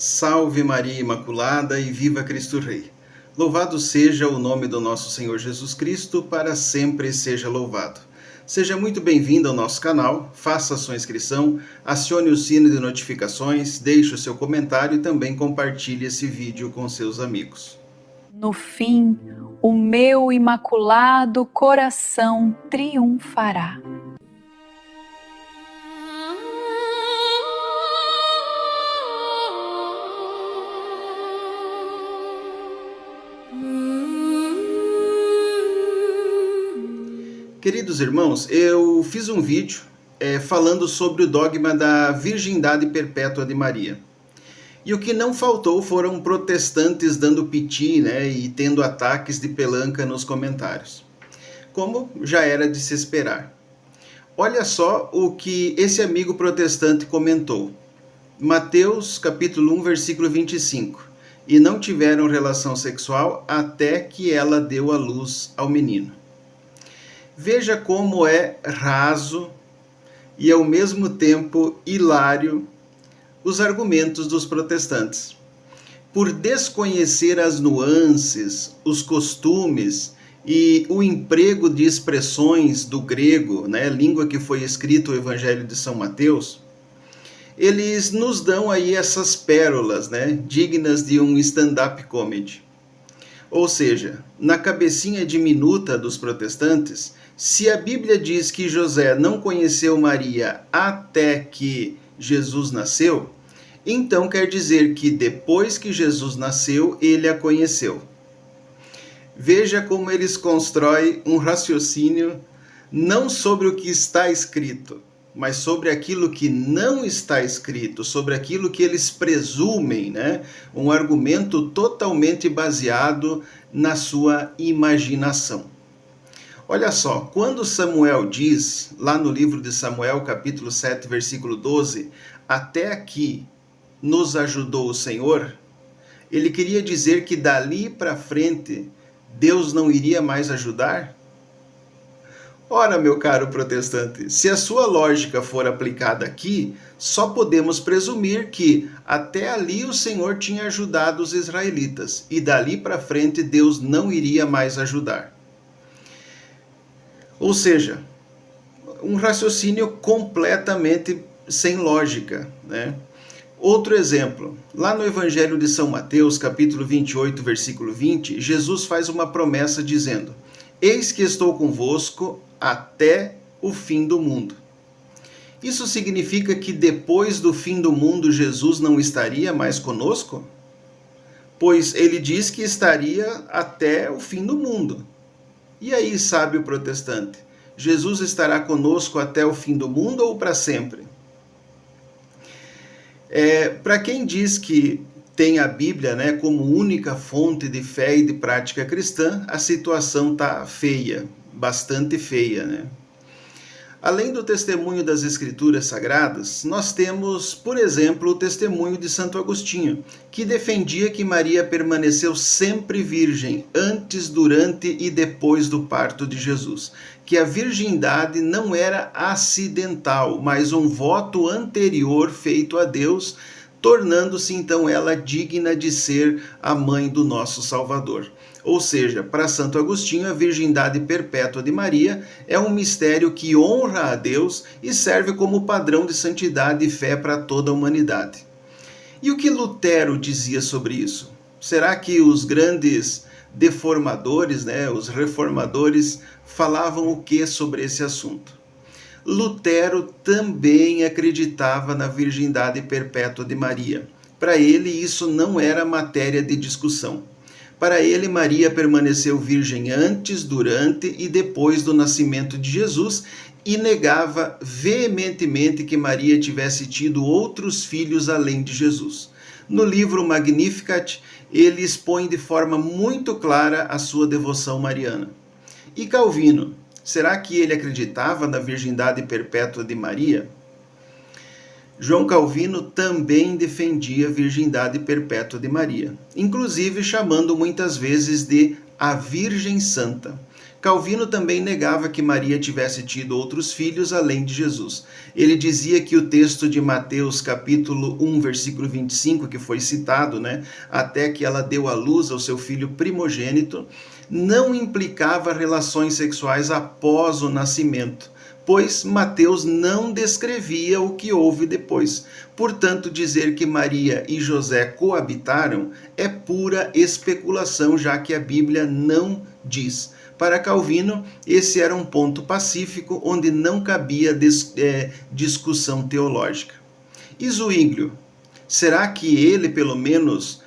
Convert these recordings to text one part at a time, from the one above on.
Salve Maria Imaculada e viva Cristo Rei. Louvado seja o nome do nosso Senhor Jesus Cristo, para sempre seja louvado. Seja muito bem-vindo ao nosso canal, faça a sua inscrição, acione o sino de notificações, deixe o seu comentário e também compartilhe esse vídeo com seus amigos. No fim, o meu imaculado coração triunfará. Queridos irmãos, eu fiz um vídeo falando sobre o dogma da virgindade perpétua de Maria. E o que não faltou foram protestantes dando piti, e tendo ataques de pelanca nos comentários. Como já era de se esperar. Olha só o que esse amigo protestante comentou. Mateus capítulo 1, versículo 25. E não tiveram relação sexual até que ela deu à luz ao menino. Veja como é raso e ao mesmo tempo hilário os argumentos dos protestantes. Por desconhecer as nuances, os costumes e o emprego de expressões do grego, língua que foi escrito o Evangelho de São Mateus, eles nos dão aí essas pérolas, dignas de um stand-up comedy. Ou seja, na cabecinha diminuta dos protestantes, se a Bíblia diz que José não conheceu Maria até que Jesus nasceu, então quer dizer que depois que Jesus nasceu, ele a conheceu. Veja como eles constroem um raciocínio não sobre o que está escrito, mas sobre aquilo que não está escrito, sobre aquilo que eles presumem, um argumento totalmente baseado na sua imaginação. Olha só, quando Samuel diz, lá no livro de Samuel, capítulo 7, versículo 12, até aqui nos ajudou o Senhor, ele queria dizer que dali para frente Deus não iria mais ajudar? Ora, meu caro protestante, se a sua lógica for aplicada aqui, só podemos presumir que até ali o Senhor tinha ajudado os israelitas e dali para frente Deus não iria mais ajudar. Ou seja, um raciocínio completamente sem lógica, Outro exemplo, lá no Evangelho de São Mateus, capítulo 28, versículo 20, Jesus faz uma promessa dizendo: Eis que estou convosco até o fim do mundo. Isso significa que depois do fim do mundo Jesus não estaria mais conosco? Pois ele diz que estaria até o fim do mundo. E aí, sábio protestante, Jesus estará conosco até o fim do mundo ou para sempre? Para quem diz que tem a Bíblia como única fonte de fé e de prática cristã, a situação está feia, bastante feia, Além do testemunho das Escrituras Sagradas, nós temos, por exemplo, o testemunho de Santo Agostinho, que defendia que Maria permaneceu sempre virgem, antes, durante e depois do parto de Jesus, que a virgindade não era acidental, mas um voto anterior feito a Deus, tornando-se então ela digna de ser a mãe do nosso Salvador. Ou seja, para Santo Agostinho, a virgindade perpétua de Maria é um mistério que honra a Deus e serve como padrão de santidade e fé para toda a humanidade. E o que Lutero dizia sobre isso? Será que os grandes deformadores, os reformadores, falavam o que sobre esse assunto? Lutero também acreditava na virgindade perpétua de Maria. Para ele, isso não era matéria de discussão. Para ele, Maria permaneceu virgem antes, durante e depois do nascimento de Jesus e negava veementemente que Maria tivesse tido outros filhos além de Jesus. No livro Magnificat, ele expõe de forma muito clara a sua devoção mariana. E Calvino, será que ele acreditava na virgindade perpétua de Maria? João Calvino também defendia a virgindade perpétua de Maria, inclusive chamando muitas vezes de a Virgem Santa, Calvino também negava que Maria tivesse tido outros filhos além de Jesus. Ele dizia que o texto de Mateus capítulo 1, versículo 25, que foi citado, até que ela deu à luz ao seu filho primogênito, não implicava relações sexuais após o nascimento, pois Mateus não descrevia o que houve depois. Portanto, dizer que Maria e José coabitaram é pura especulação, já que a Bíblia não diz. Para Calvino, esse era um ponto pacífico onde não cabia discussão teológica. E Zwinglio? Será que ele, pelo menos,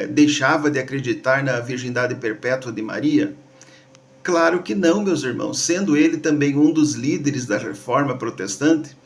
deixava de acreditar na virgindade perpétua de Maria? Claro que não, meus irmãos. Sendo ele também um dos líderes da Reforma Protestante,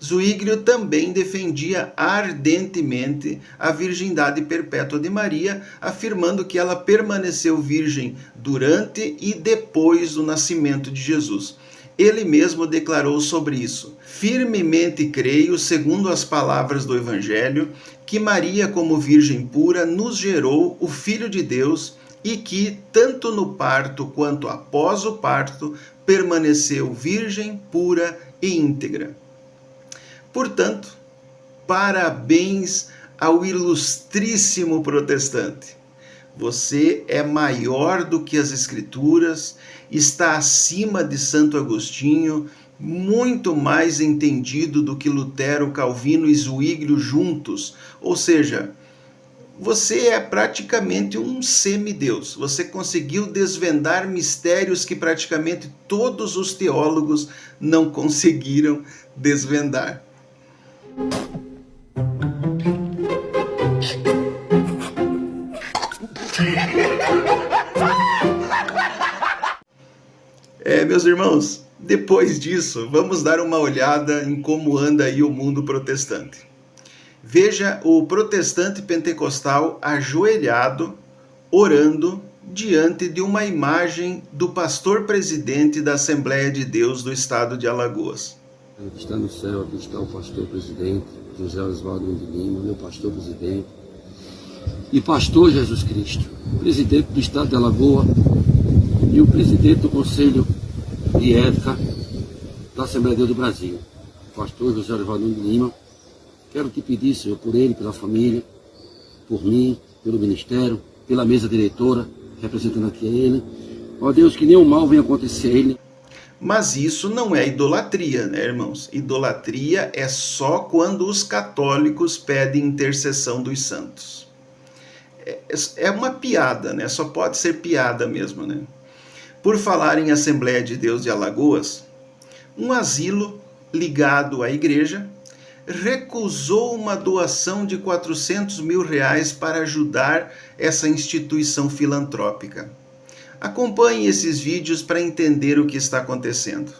Zwinglio também defendia ardentemente a virgindade perpétua de Maria, afirmando que ela permaneceu virgem durante e depois do nascimento de Jesus. Ele mesmo declarou sobre isso: firmemente creio, segundo as palavras do Evangelho, que Maria, como virgem pura, nos gerou o Filho de Deus e que, tanto no parto quanto após o parto, permaneceu virgem, pura e íntegra. Portanto, parabéns ao ilustríssimo protestante. Você é maior do que as Escrituras, está acima de Santo Agostinho, muito mais entendido do que Lutero, Calvino e Zwinglio juntos. Ou seja, você é praticamente um semideus. Você conseguiu desvendar mistérios que praticamente todos os teólogos não conseguiram desvendar. Meus irmãos, depois disso, vamos dar uma olhada em como anda aí o mundo protestante. Veja o protestante pentecostal ajoelhado, orando diante de uma imagem do pastor presidente da Assembleia de Deus do estado de Alagoas. Aqui está no céu, aqui está o pastor presidente, José Osvaldo de Lima, meu pastor presidente. E pastor Jesus Cristo, presidente do estado de Alagoas e o presidente do Conselho de Ética da Assembleia de Deus do Brasil, pastor José Osvaldo de Lima. Quero te pedir, Senhor, por ele, pela família, por mim, pelo ministério, pela mesa diretora, representando aqui a ele. Ó Deus, que nenhum mal venha acontecer a ele. Mas isso não é idolatria, irmãos? Idolatria é só quando os católicos pedem intercessão dos santos. É uma piada, Só pode ser piada mesmo, Por falar em Assembleia de Deus de Alagoas, um asilo ligado à igreja recusou uma doação de R$400 mil para ajudar essa instituição filantrópica. Acompanhe esses vídeos para entender o que está acontecendo.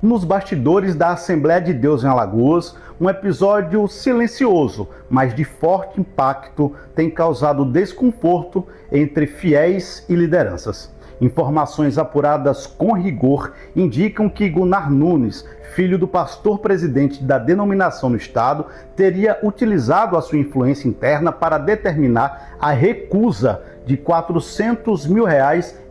Nos bastidores da Assembleia de Deus em Alagoas, um episódio silencioso, mas de forte impacto, tem causado desconforto entre fiéis e lideranças. Informações apuradas com rigor indicam que Gunnar Nunes, filho do pastor presidente da denominação no estado, teria utilizado a sua influência interna para determinar a recusa de R$400 mil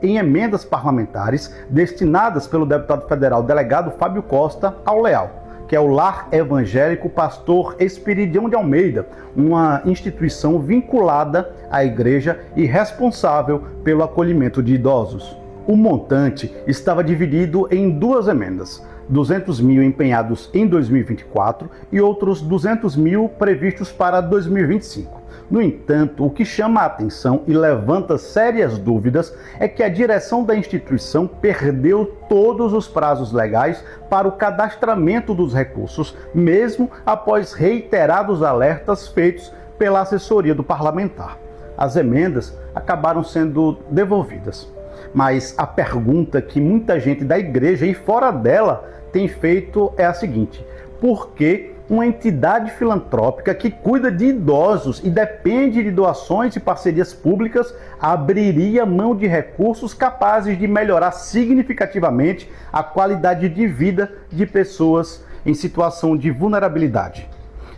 em emendas parlamentares destinadas pelo deputado federal delegado Fábio Costa ao Leal, que é o Lar Evangélico Pastor Esperidião de Almeida, uma instituição vinculada à igreja e responsável pelo acolhimento de idosos. O montante estava dividido em duas emendas, R$200 mil empenhados em 2024 e outros R$200 mil previstos para 2025. No entanto, o que chama a atenção e levanta sérias dúvidas é que a direção da instituição perdeu todos os prazos legais para o cadastramento dos recursos, mesmo após reiterados alertas feitos pela assessoria do parlamentar. As emendas acabaram sendo devolvidas. Mas a pergunta que muita gente da igreja e fora dela tem feito é a seguinte: por que uma entidade filantrópica que cuida de idosos e depende de doações e parcerias públicas abriria mão de recursos capazes de melhorar significativamente a qualidade de vida de pessoas em situação de vulnerabilidade?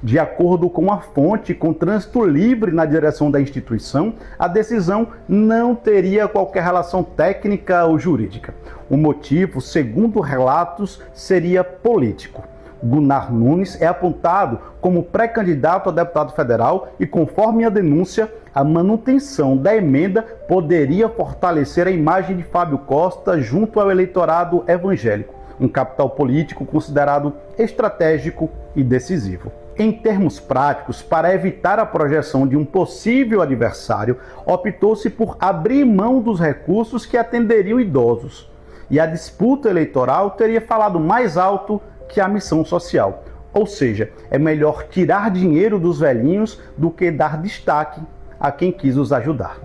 De acordo com a fonte, com trânsito livre na direção da instituição, a decisão não teria qualquer relação técnica ou jurídica. O motivo, segundo relatos, seria político. Gunnar Nunes é apontado como pré-candidato a deputado federal e, conforme a denúncia, a manutenção da emenda poderia fortalecer a imagem de Fábio Costa junto ao eleitorado evangélico, um capital político considerado estratégico e decisivo. Em termos práticos, para evitar a projeção de um possível adversário, optou-se por abrir mão dos recursos que atenderiam idosos. E a disputa eleitoral teria falado mais alto que a missão social. Ou seja, é melhor tirar dinheiro dos velhinhos do que dar destaque a quem quis os ajudar.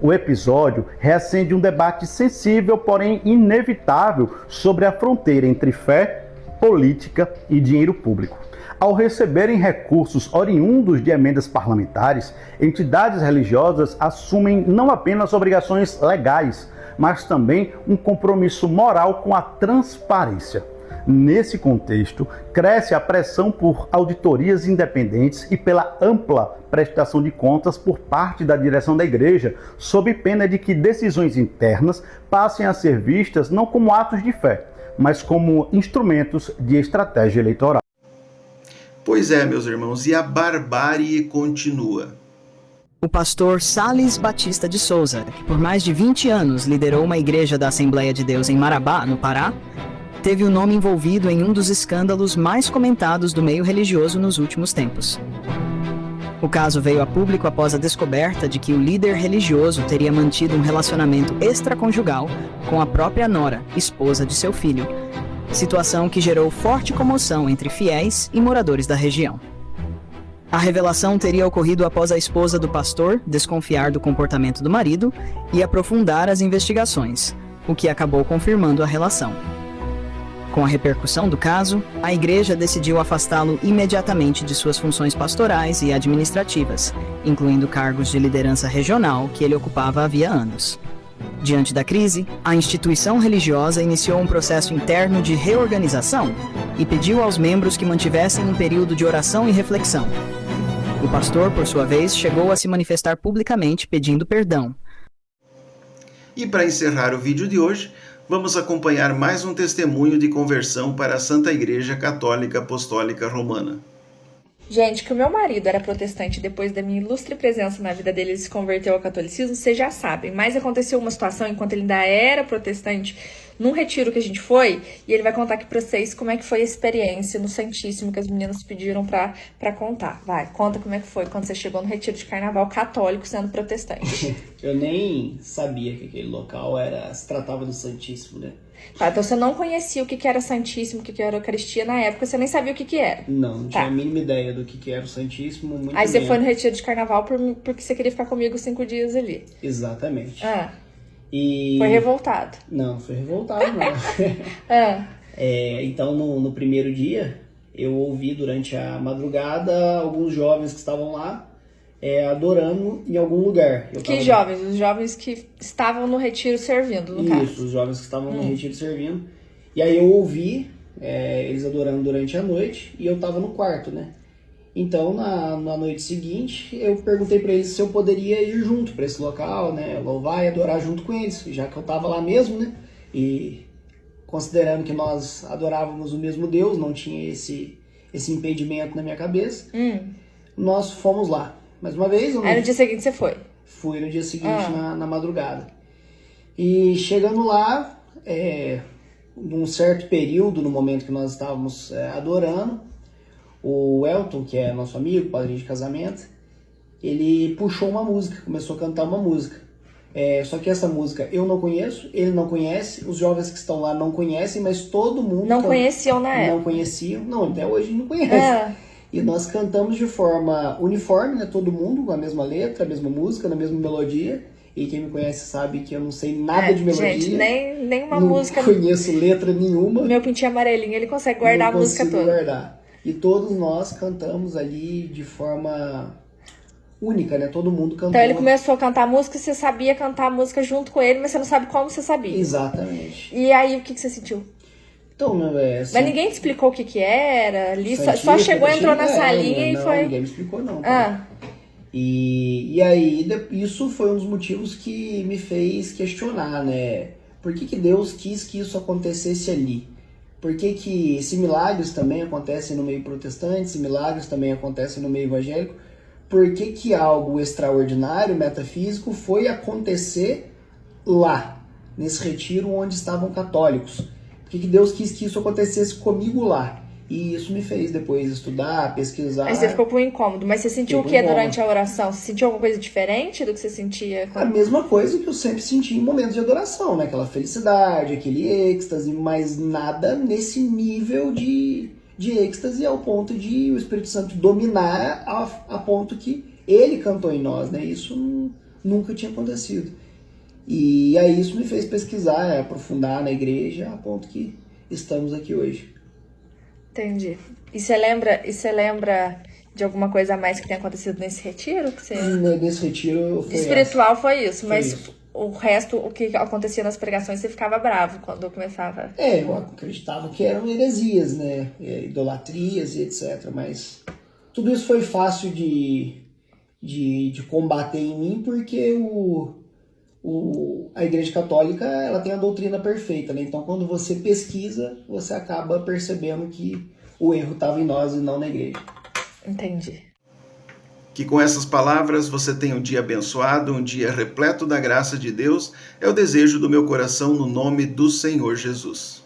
O episódio reacende um debate sensível, porém inevitável, sobre a fronteira entre fé, política e dinheiro público. Ao receberem recursos oriundos de emendas parlamentares, entidades religiosas assumem não apenas obrigações legais, mas também um compromisso moral com a transparência. Nesse contexto, cresce a pressão por auditorias independentes e pela ampla prestação de contas por parte da direção da igreja, sob pena de que decisões internas passem a ser vistas não como atos de fé, mas como instrumentos de estratégia eleitoral. Pois é, meus irmãos, e a barbárie continua. O pastor Sales Batista de Souza, que por mais de 20 anos liderou uma igreja da Assembleia de Deus em Marabá, no Pará, teve o nome envolvido em um dos escândalos mais comentados do meio religioso nos últimos tempos. O caso veio a público após a descoberta de que o líder religioso teria mantido um relacionamento extraconjugal com a própria nora, esposa de seu filho, situação que gerou forte comoção entre fiéis e moradores da região. A revelação teria ocorrido após a esposa do pastor desconfiar do comportamento do marido e aprofundar as investigações, o que acabou confirmando a relação. Com a repercussão do caso, a igreja decidiu afastá-lo imediatamente de suas funções pastorais e administrativas, incluindo cargos de liderança regional que ele ocupava havia anos. Diante da crise, a instituição religiosa iniciou um processo interno de reorganização e pediu aos membros que mantivessem um período de oração e reflexão. O pastor, por sua vez, chegou a se manifestar publicamente pedindo perdão. E para encerrar o vídeo de hoje, vamos acompanhar mais um testemunho de conversão para a Santa Igreja Católica Apostólica Romana. Gente, que o meu marido era protestante, depois da minha ilustre presença na vida dele, ele se converteu ao catolicismo, vocês já sabem. Mas aconteceu uma situação, enquanto ele ainda era protestante, num retiro que a gente foi, e ele vai contar aqui pra vocês como é que foi a experiência no Santíssimo que as meninas pediram pra contar. Vai, conta como é que foi quando você chegou no retiro de carnaval católico sendo protestante. Eu nem sabia que aquele local se tratava do Santíssimo, né? Tá, então você não conhecia o que era Santíssimo, o que era Eucaristia na época, você nem sabia o que era. Não tinha a mínima ideia do que era o Santíssimo. Muito Aí você menos. foi no retiro de carnaval porque você queria ficar comigo 5 dias ali. Exatamente. E... Foi revoltado. Não foi revoltado, não. Então, no primeiro dia, eu ouvi durante a madrugada alguns jovens que estavam lá adorando em algum lugar. Jovens? Os jovens que estavam no retiro servindo, no caso. Isso, os jovens que estavam no retiro servindo. E aí eu ouvi eles adorando durante a noite e eu estava no quarto, né? Então, na noite seguinte, eu perguntei para eles se eu poderia ir junto para esse local, né? Louvar e adorar junto com eles, já que eu estava lá mesmo, né? E considerando que nós adorávamos o mesmo Deus, não tinha esse impedimento na minha cabeça, nós fomos lá. Mais uma vez... Aí no dia seguinte você foi? Fui no dia seguinte, na madrugada. E chegando lá, num certo período, no momento que nós estávamos adorando, o Elton, que é nosso amigo, padrinho de casamento, ele puxou uma música, começou a cantar uma música. Só que essa música eu não conheço, ele não conhece, os jovens que estão lá não conhecem, mas todo mundo... Não conheciam na época? Não conheciam, não, até hoje não conhece. E nós cantamos de forma uniforme, né? Todo mundo com a mesma letra, a mesma música, na mesma melodia. E quem me conhece sabe que eu não sei nada de melodia. Gente, nem uma não música... Não conheço letra nenhuma. Meu pintinho amarelinho, ele consegue guardar a música toda. Guardar. E todos nós cantamos ali de forma única, né? Todo mundo cantou. Então ele começou a cantar a música e você sabia cantar a música junto com ele, mas você não sabe como você sabia. Exatamente. E aí, o que você sentiu? Então, Mas ninguém te explicou o que era? Ali só científico, chegou, entrou na salinha né? e Não, foi... ninguém me explicou não. Ah, E aí, isso foi um dos motivos que me fez questionar, né? Por que Deus quis que isso acontecesse ali? Por que se milagres também acontecem no meio protestante, se milagres também acontecem no meio evangélico, por que algo extraordinário, metafísico, foi acontecer lá, nesse retiro onde estavam católicos? Por que Deus quis que isso acontecesse comigo lá? E isso me fez depois estudar, pesquisar. aí você ficou com um incômodo. Mas você sentiu o que durante a oração? Você sentiu alguma coisa diferente do que você sentia? A mesma coisa que eu sempre senti em momentos de adoração, né? Aquela felicidade, aquele êxtase, mas nada nesse nível de êxtase ao ponto de o Espírito Santo dominar a ponto que ele cantou em nós, né? Isso nunca tinha acontecido. E aí isso me fez pesquisar, aprofundar na igreja, a ponto que estamos aqui hoje. Entendi. E você lembra de alguma coisa a mais que tenha acontecido nesse retiro? Que você... Nesse retiro foi espiritual foi isso, mas isso. O resto, o que acontecia nas pregações, você ficava bravo quando começava. Eu acreditava que eram heresias, né? Idolatrias e etc. Mas tudo isso foi fácil de combater em mim, porque a Igreja Católica ela tem a doutrina perfeita, né? Então quando você pesquisa, você acaba percebendo que o erro estava em nós e não na igreja. Entendi. Que com essas palavras você tenha um dia abençoado, um dia repleto da graça de Deus, é o desejo do meu coração no nome do Senhor Jesus.